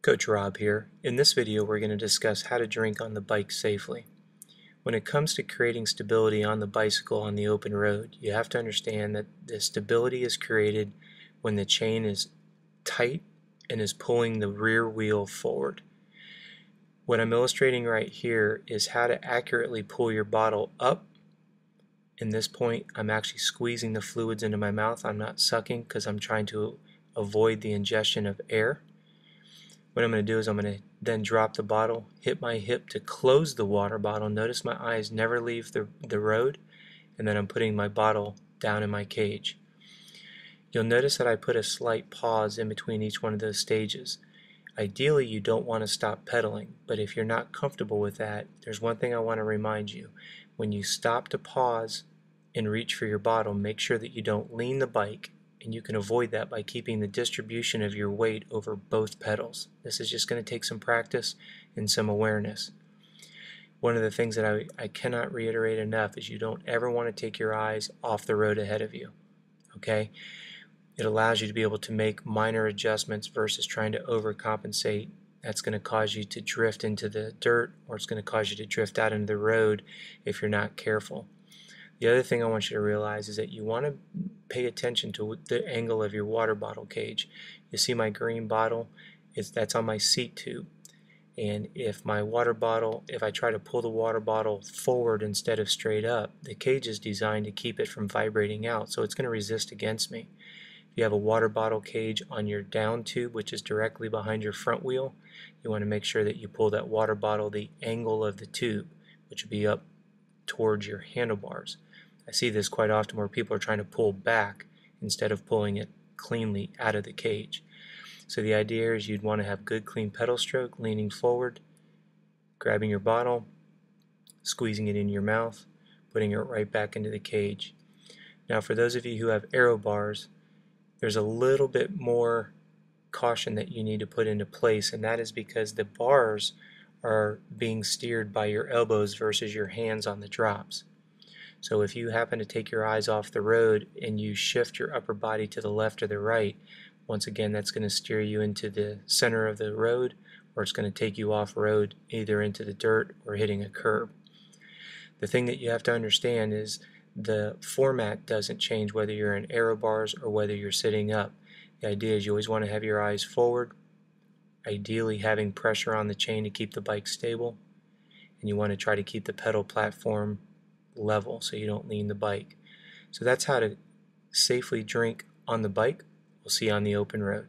Coach Rob here. In this video we're going to discuss how to drink on the bike safely. When it comes to creating stability on the bicycle on the open road, you have to understand that the stability is created when the chain is tight and is pulling the rear wheel forward. What I'm illustrating right here is how to accurately pull your bottle up. In this point, I'm actually squeezing the fluids into my mouth. I'm not sucking because I'm trying to avoid the ingestion of air. What I'm going to do is I'm going to then drop the bottle, hit my hip to close the water bottle. Notice my eyes never leave the road, and then I'm putting my bottle down in my cage. You'll notice that I put a slight pause in between each one of those stages. Ideally, you don't want to stop pedaling, but if you're not comfortable with that, there's one thing I want to remind you. When you stop to pause and reach for your bottle, make sure that you don't lean the bike, and you can avoid that by keeping the distribution of your weight over both pedals. This is just going to take some practice and some awareness. One of the things that I cannot reiterate enough is you don't ever want to take your eyes off the road ahead of you. Okay? It allows you to be able to make minor adjustments versus trying to overcompensate. That's going to cause you to drift into the dirt, or it's going to cause you to drift out into the road if you're not careful. The other thing I want you to realize is that you want to pay attention to the angle of your water bottle cage. You see my green bottle? That's on my seat tube. And if I try to pull the water bottle forward instead of straight up, the cage is designed to keep it from vibrating out, so it's going to resist against me. If you have a water bottle cage on your down tube, which is directly behind your front wheel, you want to make sure that you pull that water bottle the angle of the tube, which would be up towards your handlebars. I see this quite often where people are trying to pull back instead of pulling it cleanly out of the cage. So the idea is you'd want to have good clean pedal stroke, leaning forward, grabbing your bottle, squeezing it in your mouth, putting it right back into the cage. Now for those of you who have aero bars, there's a little bit more caution that you need to put into place, and that is because the bars are being steered by your elbows versus your hands on the drops. So if you happen to take your eyes off the road and you shift your upper body to the left or the right, once again that's going to steer you into the center of the road, or it's going to take you off road either into the dirt or hitting a curb. The thing that you have to understand is the format doesn't change whether you're in aero bars or whether you're sitting up. The idea is you always want to have your eyes forward, ideally having pressure on the chain to keep the bike stable, and you want to try to keep the pedal platform level so you don't lean the bike. So that's how to safely drink on the bike. We'll see you on the open road.